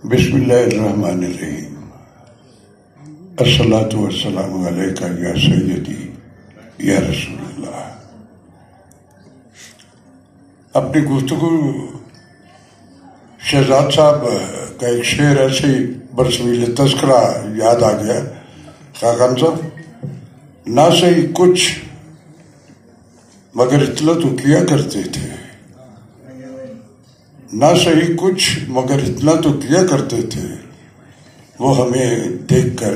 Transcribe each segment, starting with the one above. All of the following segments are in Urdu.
بسم اللہ الرحمن الرحیم. الصلاۃ والسلام علیکہ یا سیدی یا رسول اللہ. اپنی گفتگو شہزاد صاحب کا ایک شعر ایسے ہی برسویل تذکرہ یاد آ گیا. خاقان صاحب، نہ صحیح کچھ مگر اتنا تو کیا کرتے تھے، نہ صحیح کچھ مگر اتنا تو کیا کرتے تھے، وہ ہمیں دیکھ کر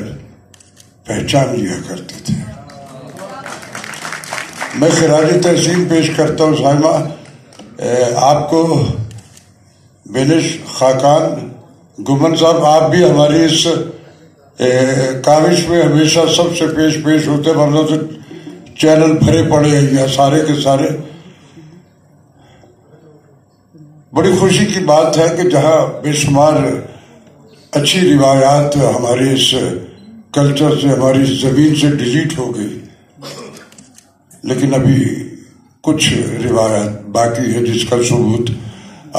پہچان لیا کرتے تھے. میں خراج تحسین پیش کرتا ہوں سائمہ آپ کو. بینش خاقان گمن صاحب، آپ بھی ہماری اس کاوش میں ہمیشہ سب سے پیش ہوتے، ورنہ تو چینل بھرے پڑے ہیں یا سارے کے سارے. بڑی خوشی کی بات ہے کہ جہاں بے شمار اچھی روایات ہمارے اس کلچر سے، ہماری زمین سے ڈیلیٹ ہو گئی، لیکن ابھی کچھ روایات باقی ہے جس کا ثبوت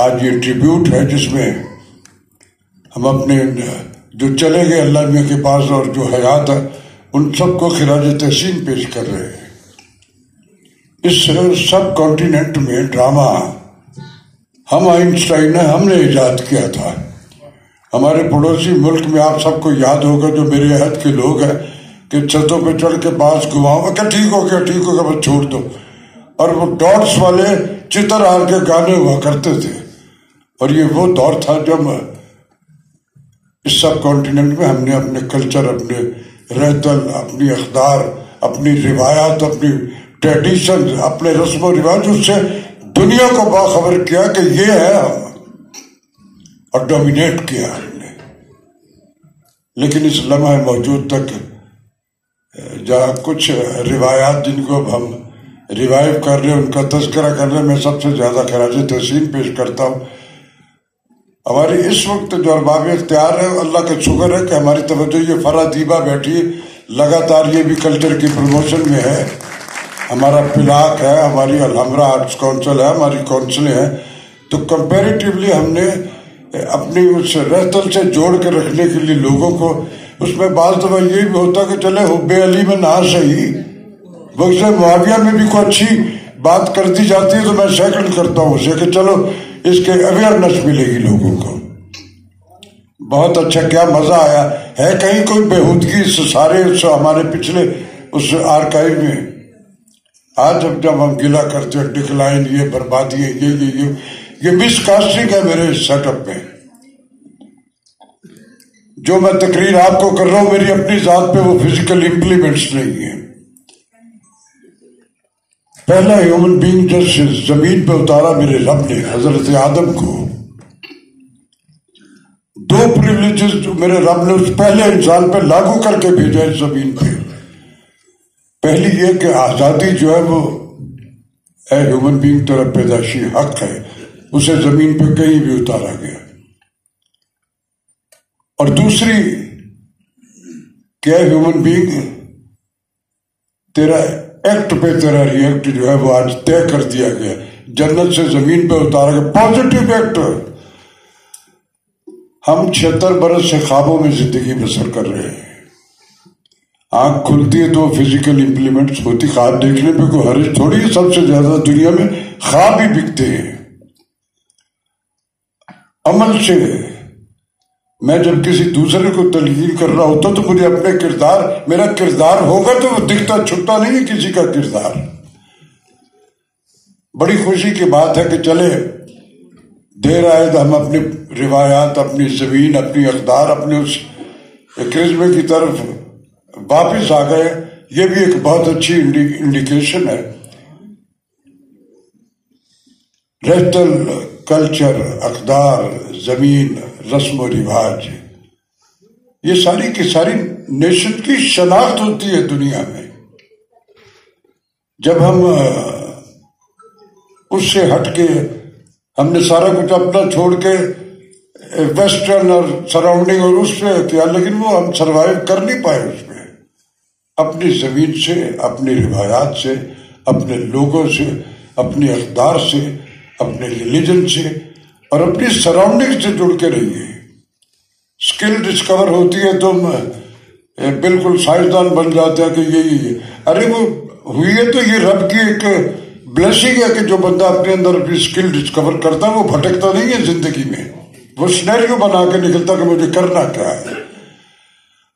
آج یہ ٹریبیوٹ ہے، جس میں ہم اپنے جو چلے گئے اللہ میاں کے پاس اور جو حیات ہے ان سب کو خراج تحسین پیش کر رہے ہیں. اس سب کانٹیننٹ میں ڈرامہ ہم آئنسٹائن نے ہم نے ایجاد کیا تھا. ہمارے پڑوسی ملک میں آپ سب کو یاد ہوگا جو میرے عہد کے لوگ ہیں کہ چھتوں پہ چڑھ کے پاس گھماؤ کہ ٹھیک ہو گیا بس چھوڑ دو، اور وہ ڈاٹس والے چتر ہار کے گانے ہوا کرتے تھے. اور یہ وہ دور تھا جب اس سب کانٹیننٹ میں ہم نے اپنے کلچر، اپنے رہتل، اپنی اقدار، اپنی روایات، اپنی ٹریڈیشن، اپنے رسم و رواج، اس سے دنیا کو باخبر کیا کہ یہ ہے ہم، اور ڈومینیٹ کیا ہم نے. لیکن اس لمحہ موجود تک جہاں کچھ روایات جن کو اب ہم ریوائیو کر رہے ہیں، ان کا تذکرہ کر رہے ہیں، میں سب سے زیادہ خراج تحسین پیش کرتا ہوں. ہماری اس وقت جو ارباب اختیار ہے، اللہ کا شکر ہے کہ ہماری توجہ یہ فرح دیبا بیٹھی لگاتار، یہ بھی کلچر کی پروموشن میں ہے. ہمارا پلاک ہے، ہماری الحمرہ آرٹس کونسل ہے، ہماری کونسلیں ہیں. تو کمپیریٹیولی ہم نے اپنی اس رہتل سے جوڑ کے رکھنے کے لیے لوگوں کو، اس میں بعض دفعہ یہ بھی ہوتا کہ چلے حب علی میں نہ صحیح، بغض معاویہ میں بھی کوئی اچھی بات کر دی جاتی ہے تو میں سیکنڈ کرتا ہوں اسے کہ چلو اس کے اویئرنیس ملے گی لوگوں کو. بہت اچھا، کیا مزہ آیا ہے. کہیں کوئی بےہودگی اس سارے ہمارے پچھلے اس آرکائیو میں؟ آج جب ہم گلا کرتے ہیں ڈکلائن، یہ بربادی ہے، یہ مس کاسٹنگ ہے میرے سیٹ اپ میں. جو میں تقریر آپ کو کر رہا ہوں میری اپنی ذات پہ وہ فزیکل امپلیمنٹس نہیں ہیں. پہلا ہیومن بینگ جس زمین پہ اتارا میرے رب نے، حضرت آدم کو، دو پریولیجز جو میرے رب نے اس پہلے انسان پہ لاگو کر کے بھیجا اس زمین پہ. پہلی یہ کہ آزادی جو ہے وہ اے ہیومن بینگ تیرا پیدائشی حق ہے، اسے زمین پہ کہیں بھی اتارا گیا. اور دوسری کہ اے ہیومن بینگ تیرا ایکٹ پہ تیرا ریئیکٹ جو ہے وہ آج طے کر دیا گیا، جنت سے زمین پہ اتارا گیا، پازیٹیو ایکٹ. ہم 76 برس سے خوابوں میں زندگی بسر کر رہے ہیں. آنکھ کھلتی ہے تو فزیکل امپلیمنٹس ہوتی. خواب دیکھنے پہ کوئی حرج تھوڑی ہے، سب سے زیادہ دنیا میں خواب ہی بکتے ہیں. عمل سے میں جب کسی دوسرے کو تلقین کر رہا ہوتا تو مجھے اپنے کردار، میرا کردار ہوگا تو وہ دکھتا چھپتا نہیں ہے کسی کا کردار. بڑی خوشی کی بات ہے کہ چلے دیر آئے تو ہم اپنی روایات، اپنی زمین، اپنی اقدار، اپنے اس کرزمے کی طرف واپس آ گئے. یہ بھی ایک بہت اچھی انڈیکیشن ہے. رہتل، کلچر، اقدار، زمین، رسم و رواج، یہ ساری کی ساری نیشن کی شناخت ہوتی ہے دنیا میں. جب ہم اس سے ہٹ کے ہم نے سارا کچھ اپنا چھوڑ کے ویسٹرن اور سراؤنڈنگ اور اس پہ کیا، لیکن وہ ہم سروائیو کر نہیں پائے اس میں. اپنی زمین سے، اپنی روایات سے، اپنے لوگوں سے، اپنی اقدار سے، اپنے ریلیجن سے اور اپنی سراؤنڈنگ سے جڑ کے رہیے. اسکل ڈسکور ہوتی ہے تو بالکل سائنسدان بن جاتے ہیں کہ یہی، ارے وہ ہوئی ہے تو یہ رب کی ایک بلیسنگ ہے کہ جو بندہ اپنے اندر اپنی اسکل ڈسکور کرتا ہے وہ بھٹکتا نہیں ہے زندگی میں، وہ سینیریو بنا کے نکلتا کہ مجھے کرنا کیا ہے۔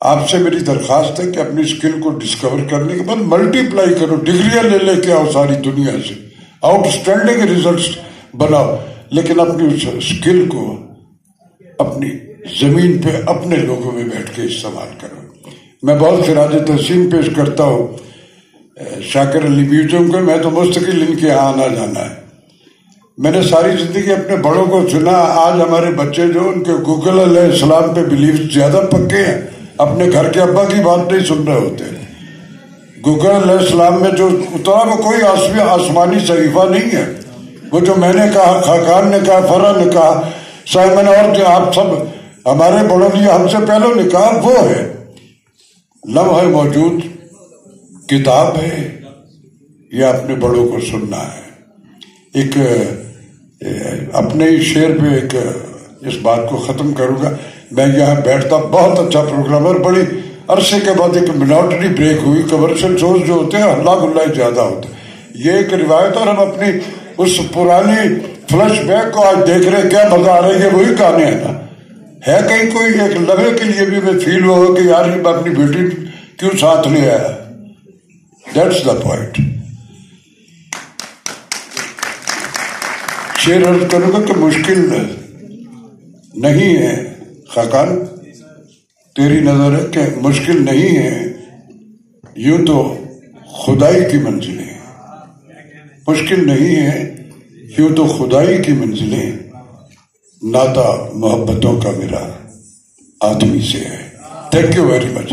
آپ سے میری درخواست ہے کہ اپنی اسکل کو ڈسکور کرنے کے بعد ملٹی پلائی کرو، ڈگریاں لے کے آؤ ساری دنیا سے، آؤٹ اسٹینڈنگ ریزلٹس بناؤ، لیکن اپنی اس اسکل کو اپنی زمین پہ اپنے لوگوں میں بیٹھ کے استعمال کرو۔ میں بہت خراج تحسین پیش کرتا ہوں شاکر علی میوزیم کو، میں تو مستقل ان کے یہاں آنا جانا ہے۔ میں نے ساری زندگی اپنے بڑوں کو سنا، آج ہمارے بچے جو ان کے گوگل علیہ السلام پہ بلیف زیادہ پکے ہیں، اپنے گھر کے ابا کی بات نہیں سن رہے ہوتے۔ گوگل علیہ السلام میں جو اترا وہ کوئی آسمانی صحیفہ نہیں ہے، وہ جو میں نے کہا، خاقان نے کہا، فرا نے کہا، سائمن اور جو آپ سب ہمارے بڑوں نے ہم سے پہلے نے کہا، وہ ہے لمحہ موجود کتاب ہے، یہ اپنے بڑوں کو سننا ہے۔ ایک اپنے ہی شعر پہ ایک اس بات کو ختم کروں گا، میں یہاں بیٹھتا، بہت اچھا پروگرام، اور بڑی عرصے کے بعد ایک مناٹری بریک ہوئی، کمرشل شوز جو ہوتے ہیں ہلا گلا زیادہ ہوتا ہے، یہ ایک روایت، اور ہم اپنی اس پرانی فلش بیک کو آج دیکھ رہے، کیا مزہ آ رہا ہے، یہ وہی گانے ہیں نا، ہے کہیں کوئی ایک لمحے کے لیے بھی میں فیل ہوا کہ یار یہ میں اپنی بیٹی کیوں ساتھ لے آیا، دیٹس دا پوائنٹ۔ شعر عرض کروں گا کہ مشکل نہیں ہے خاقان، تیری نظر ہے کہ مشکل نہیں ہے، یوں تو خدائی کی منزلیں، مشکل نہیں ہے یوں تو خدائی کی منزلیں، ناتا محبتوں کا میرا آدمی سے ہے۔ Thank you very much.